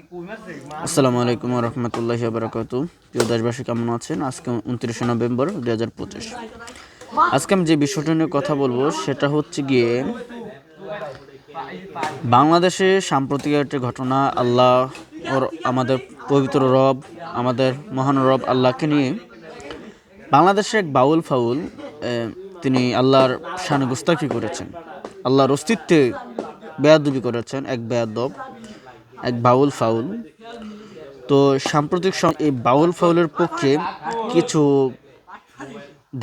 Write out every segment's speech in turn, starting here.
আসসালামু আলাইকুম রহমতুল্লাহি বারাকাতু। প্রিয় দেশবাসী, কেমন আছেন? আজকে 29 নভেম্বর 2025। আজকে আমি যে বিষয়টা নিয়ে কথা বলবো সেটা হচ্ছে গিয়ে বাংলাদেশে সাম্প্রতিক একটি ঘটনা। আল্লাহ ওর আমাদের পবিত্র রব, আমাদের মহান রব আল্লাহকে নিয়ে বাংলাদেশে এক বাউল ফাউল তিনি আল্লাহর শানে গুস্তাখি করেছেন, আল্লাহর অস্তিত্বে বেয়াদবি করেছেন। এক বেয়াদব, এক বাউল ফাউল। তো সাম্প্রতিক এই বাউল ফাউলের পক্ষে কিছু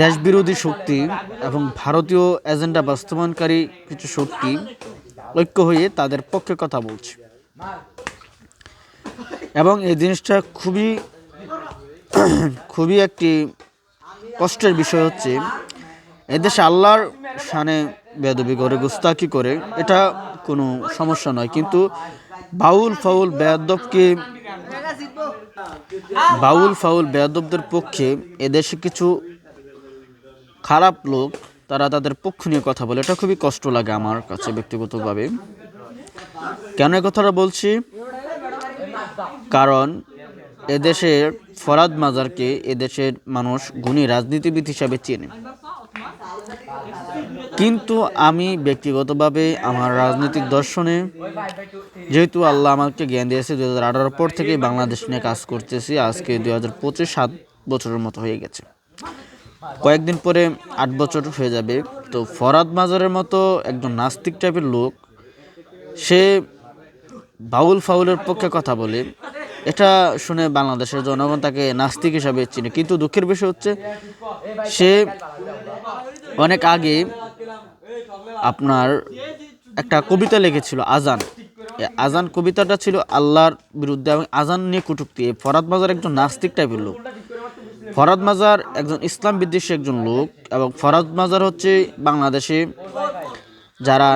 দেশবিরোধী শক্তি এবং ভারতীয় এজেন্ডা বাস্তবায়নকারী কিছু শক্তি ঐক্য হয়ে তাদের পক্ষে কথা বলছে, এবং এই জিনিসটা খুবই খুবই একটি কষ্টের বিষয় হচ্ছে এদেশে আল্লাহর শানে বেয়াদবি করে, গুস্তাখি করে, এটা কোনো সমস্যা নয়, কিন্তু বাউল ফাউল বেয়াদবদের পক্ষে এদেশে কিছু খারাপ লোক তারা তাদের পক্ষ নিয়ে কথা বলে, এটা খুবই কষ্ট লাগে আমার কাছে ব্যক্তিগতভাবে। কেন এই কথাটা বলছি? কারণ এদেশের ফরহাদ মাজারকে এদেশের মানুষ গুণী রাজনীতিবিদ হিসাবে চেনে, কিন্তু আমি ব্যক্তিগতভাবে আমার রাজনৈতিক দর্শনে, যেহেতু আল্লাহ আমাকে জ্ঞান দিয়েছে, 2018 পর থেকে বাংলাদেশ নিয়ে কাজ করতেছি, আজকে 2025 7 বছরের মতো হয়ে গেছে, কয়েকদিন পরে 8 বছর হয়ে যাবে। তো ফরহাদ মাজারের মতো একজন নাস্তিক টাইপের লোক, সে বাউল ফাউলের পক্ষে কথা বলে, এটা শুনে বাংলাদেশের জনগণ তাকে নাস্তিক হিসাবে চিনে। কিন্তু দুঃখের বিষয় হচ্ছে সে অনেক আগে আপনার একটা কবিতা লিখেছিল, আজান। আজান কবিতাটা ছিল আল্লাহর বিরুদ্ধে এবং আজান নিয়ে কটূক্তি। ফরহাদ মাজার একজন নাস্তিক টাইপের লোক। ফরহাদ মাজার একজন ইসলাম বিদ্বেষী একজন লোক, এবং ফরহাদ মাজার হচ্ছে বাংলাদেশে যারা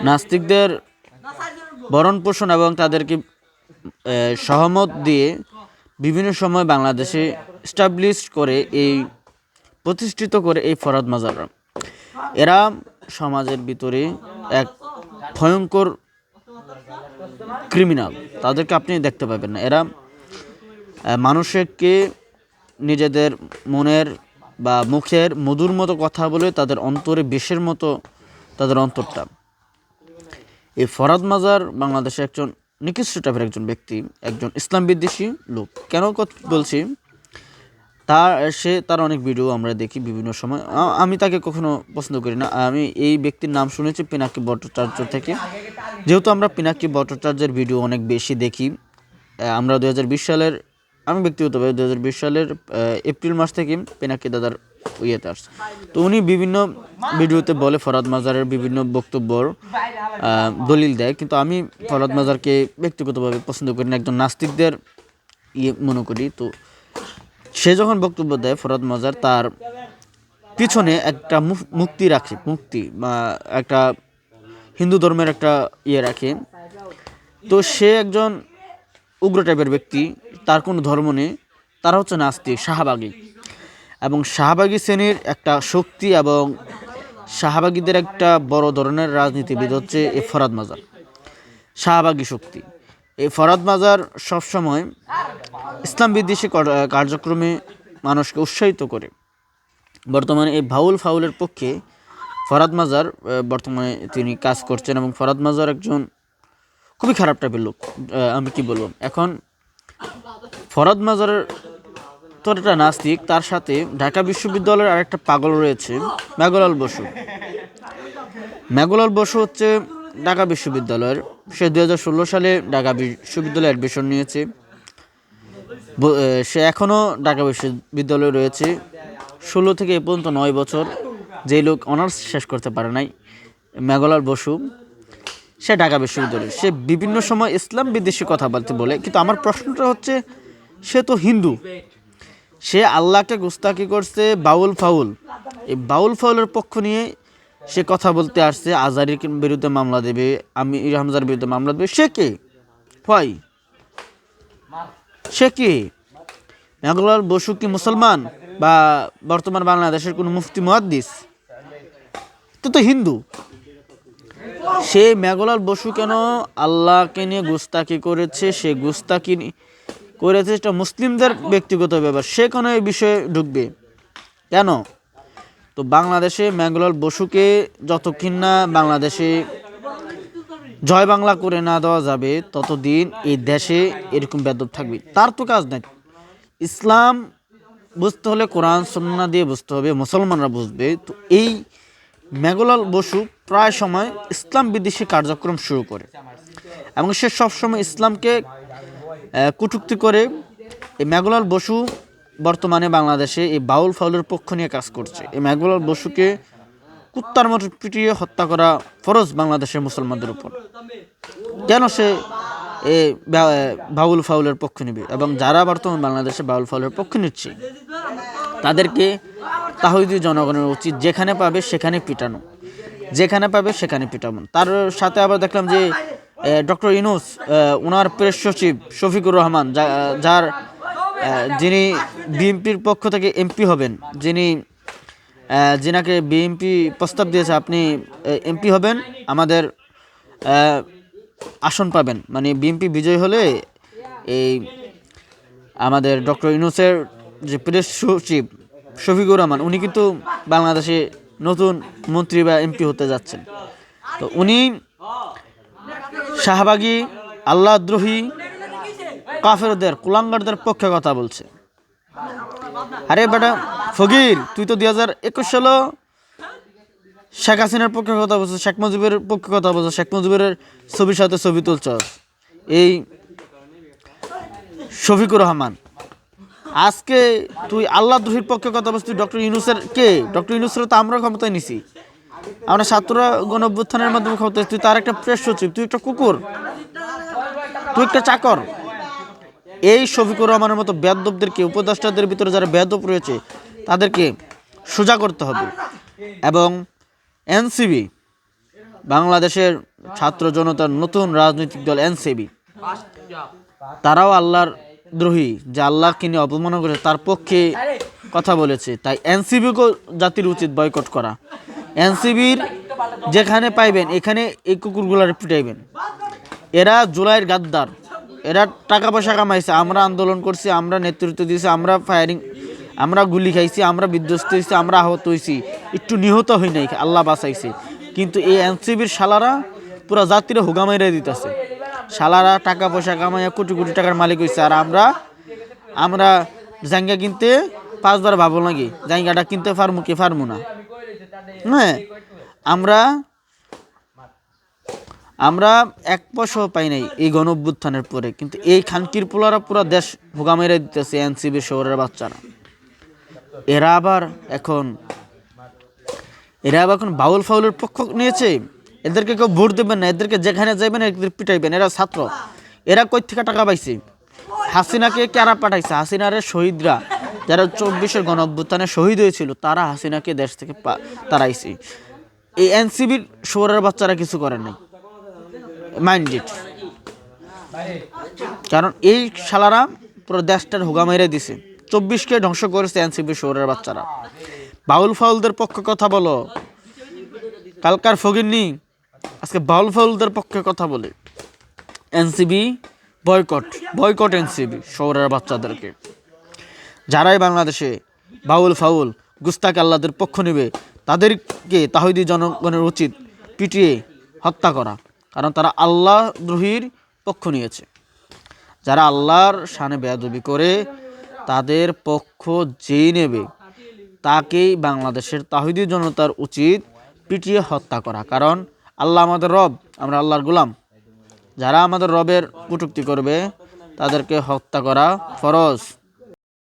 নাস্তিকদের ভরণ পোষণ এবং তাদেরকে সহমত দিয়ে বিভিন্ন সময় বাংলাদেশে এস্টাবলিশ করে, এই প্রতিষ্ঠিত করে এই ফরহাদ মাজাররা। এরা সমাজের ভিতরে এক ভয়ঙ্কর ক্রিমিনাল, তাদেরকে আপনি দেখতে পাবেন না। এরা মানুষকে নিজেদের মনের বা মুখের মধুর মতো কথা বলে তাদের অন্তরে বিষের মতো তাদের অন্তরটা। এই ফরহাদ মাজার বাংলাদেশে একজন নিকৃষ্ট টাইপের একজন ব্যক্তি, একজন ইসলাম বিদ্বেষী লোক। কেন বলছি? তার অনেক ভিডিও আমরা দেখি বিভিন্ন সময়, আমি তাকে কখনো পছন্দ করি না। আমি এই ব্যক্তির নাম শুনেছি পিনাকি ভট্টাচার্য থেকে, যেহেতু আমরা পিনাকি ভট্টাচার্যের ভিডিও অনেক বেশি দেখি। আমরা 2020 সালের, আমি ব্যক্তিগতভাবে 2020 সালের এপ্রিল মাস থেকে পিনাকি দাদার ইয়েতে আসছে। তো উনি বিভিন্ন ভিডিওতে বলে ফরহাদ মাজারের বিভিন্ন বক্তব্যর দলিল দেয়, কিন্তু আমি ফরহাদ মাজারকে ব্যক্তিগতভাবে পছন্দ করি না, একজন নাস্তিকদের মনে করি। তো সে যখন বক্তব্য দেয় ফরহাদ মাজার, তার পিছনে একটা মুক্তি বা একটা হিন্দু ধর্মের একটা রাখে। তো সে একজন উগ্র টাইপের ব্যক্তি, তার কোনো ধর্ম নেই, তারা হচ্ছে নাস্তিক, শাহবাগী, এবং শাহবাগী শ্রেণীর একটা শক্তি এবং শাহবাগীদের একটা বড় ধরনের রাজনীতিবিদ হচ্ছে এই ফরহাদ মাজার, শাহবাগী শক্তি। এই ফরহাদ মাজার সবসময় ইসলাম বিদ্বেষী কার্যক্রমে মানুষকে উৎসাহিত করে। বর্তমানে এই বাউল ফাউলের পক্ষে ফরহাদ মাজার বর্তমানে তিনি কাজ করছেন, এবং ফরহাদ মাজার একজন খুবই খারাপ টাইপের লোক। আমি কি বলবো এখন, ফরহাদ মাজারের তো একটা নাস্তিক, তার সাথে ঢাকা বিশ্ববিদ্যালয়ের আরেকটা পাগল রয়েছে, মেঘলাল বসু হচ্ছে ঢাকা বিশ্ববিদ্যালয়ের। সে 2016 সালে ঢাকা বিশ্ববিদ্যালয়ে অ্যাডমিশন নিয়েছে। সে এখনও ঢাকা বিশ্ববিদ্যালয়ে রয়েছে। 16 থেকে এ পর্যন্ত 9 বছর যে লোক অনার্স শেষ করতে পারে নাই, মেঘলাল বসু, সে ঢাকা বিশ্ববিদ্যালয়ে। সে বিভিন্ন সময় ইসলাম বিদ্বেষী কথা বলে, কিন্তু আমার প্রশ্নটা হচ্ছে, সে তো হিন্দু, সে আল্লাহকে গুস্তাখি করছে, বাউল ফাউল। এই বাউল ফাউলের পক্ষ নিয়ে সে কথা বলতে আসছে, আজারির বিরুদ্ধে মামলা দেবে, আমির হামজার বিরুদ্ধে মামলা দেবে। সে কে? সে কি? মেঘলাল বসু কি মুসলমান বা বর্তমান বাংলাদেশের কোনো মুফতি মুহাদ্দিস? তো হিন্দু। সে মেঘলাল বসু কেন আল্লাহকে নিয়ে গুস্তাকি করেছে, সে গুস্তাকি করেছে এটা মুসলিমদের ব্যক্তিগত ব্যাপার, সে কোনো এই বিষয়ে ঢুকবে কেন? তো বাংলাদেশে মেঘলাল বসুকে যতক্ষণ না বাংলাদেশে জয় বাংলা করে না দেওয়া যাবে ততদিন এই দেশে এরকম বেদব থাকবে। তার তো কাজ নাই। ইসলাম বুঝতে হলে কোরআন সুন্নাহ দিয়ে বুঝতে হবে, মুসলমানরা বুঝবে। তো এই মেঘলাল বসু প্রায় সময় ইসলাম বিদ্বেষী কার্যক্রম শুরু করে এবং সে সবসময় ইসলামকে কটূক্তি করে। এই মেঘলাল বসু বর্তমানে বাংলাদেশে এই বাউল ফাউলের পক্ষ নিয়ে কাজ করছে। এই মেঘলাল বসুকে কুত্তার মতো পিটিয়ে হত্যা করা ফরজ বাংলাদেশের মুসলমানদের উপর। কেন সে বাউল ফাউলের পক্ষ নেবে? এবং যারা বর্তমান বাংলাদেশে বাউল ফাউলের পক্ষ নিচ্ছে তাদেরকে তাহিদি জনগণের উচিত যেখানে পাবে সেখানে পিটানো, যেখানে পাবে সেখানে পিটানো। তার সাথে আবার দেখলাম যে ডক্টর ইউনূস, ওনার প্রেস সচিব শফিকুর রহমান, যার যিনি বিএনপির পক্ষ থেকে এমপি হবেন, যিনাকে বিএনপি প্রস্তাব দিয়েছে আপনি এমপি হবেন, আমাদের আসন পাবেন, মানে বিএনপি বিজয় হলে এই আমাদের ডক্টর ইউনূসের যে প্রেস সচিব শফিকুর রহমান, উনি কিন্তু বাংলাদেশে নতুন মন্ত্রী বা এমপি হতে যাচ্ছেন। তো উনি শাহবাগী, আল্লাহদ্রোহী, কাফেরদের, কুলাঙ্গারদের পক্ষে কথা বলছে। আরে বেটা ফকির, তুই তো 2021 সালে শেখ হাসিনার পক্ষে কথা বলছিস, শেখ মুজিবের পক্ষে কথা বলছিস, শেখ মুজিবের ছবির সাথে ছবি তুলছস। এই শফিকুর রহমান আজকে তুই আল্লাহদ্রোহীর পক্ষে কথা বলছিস। তুই ডক্টর ইউনূসের কে? ডক্টর ইউনূসের তো আমরা ক্ষমতায় নিছি, আমরা ছাত্ররা গণ অভ্যুত্থানের মাধ্যমে ক্ষমতায়। তুই তার একটা প্রেস সচিব, তুই একটা কুকুর, তুই একটা চাকর। এই শফিকুর রহমানের মতো বেয়াদবদেরকে, উপদেষ্টাদের ভিতরে যারা বেয়াদব রয়েছে তাদেরকে সোজা করতে হবে। এবং এনসিবি, বাংলাদেশের ছাত্র জনতার নতুন রাজনৈতিক দল এনসিবি, তারাও আল্লাহর দ্রোহী, যে আল্লাহকে নিয়ে অপমান করে তার পক্ষে কথা বলেছে। তাই এনসিবিকেও জাতির উচিত বয়কট করা। এনসিবির যেখানে পাইবেন এখানে এই কুকুরগুলার পিটাইবেন। এরা জুলাইয়ের গাদ্দার, এরা টাকা পয়সা কামাইছে, আমরা আন্দোলন করছি, আমরা নেতৃত্ব দিয়েছি, আমরা ফায়ারিং, আমরা গুলি খাইছি, আমরা বিধ্বস্ত হয়েছি, আমরা আহত হয়েছি, একটু নিহত হই নাই, আল্লাহ বাঁচাইছে। কিন্তু এই এনসিবির শালারা পুরো জাতিরে হুগা মাইরা দিতেছে। শালারা টাকা পয়সা কামাইয়া কোটি কোটি টাকার মালিক হয়েছে, আর আমরা জায়গা কিনতে 5 বার ভাবো নাকি জায়গাটা কিনতে পারমু কি পারমু না। হ্যাঁ, আমরা 1 পয়সাও পাই নাই এই গণ অভ্যুত্থানের পরে, কিন্তু এই খানকির পোলারা পুরো দেশ ভোগা মেরে দিতেছে এনসিবির শহরের বাচ্চারা। এরা আবার এখন বাউল ফাউলের পক্ষ নিয়েছে। এদেরকে কেউ ভোট দেবেন না, এদেরকে যেখানে যাবেন এদের পিটাইবেন। এরা ছাত্র, এরা কই থেকে টাকা পাইছে? হাসিনাকে কারা পাঠাইছে? হাসিনারে শহীদরা, যারা 24-এর গণ অভ্যুত্থানে শহীদ হয়েছিল, তারা হাসিনাকে দেশ থেকে তাড়াইছে। এই এনসিবির শহরের বাচ্চারা কিছু করেন নাই, মাইন্ড ইট। কারণ এই শালারা পুরো দেশটার হুগা মেরে দিছে, 24কে ধ্বংস করেছে এনসিবির শহরের বাচ্চারা। বাউল ফাউলদের পক্ষে কথা বলো, কালকার ফকিরনি আজকে বাউল ফাউলদের পক্ষে কথা বলে। এনসিবি বয়কট এনসিবি শহরের বাচ্চাদেরকে। যারাই বাংলাদেশে বাউল ফাউল গুস্তাক আল্লাহদের পক্ষ নেবে তাদেরকে তাহিদি জনগণের উচিত পিটিয়ে হত্যা করা, কারণ তারা আল্লাহ দ্রোহীর পক্ষ নিয়েছে। যারা আল্লাহর শানে বেয়াদবি করে তাদের পক্ষ যেই নেবে তাকেই বাংলাদেশের তাহিদি জনতার উচিত পিটিয়ে হত্যা করা। কারণ আল্লাহ আমাদের রব, আমরা আল্লাহর গোলাম। যারা আমাদের রবের কটূক্তি করবে তাদেরকে হত্যা করা ফরজ।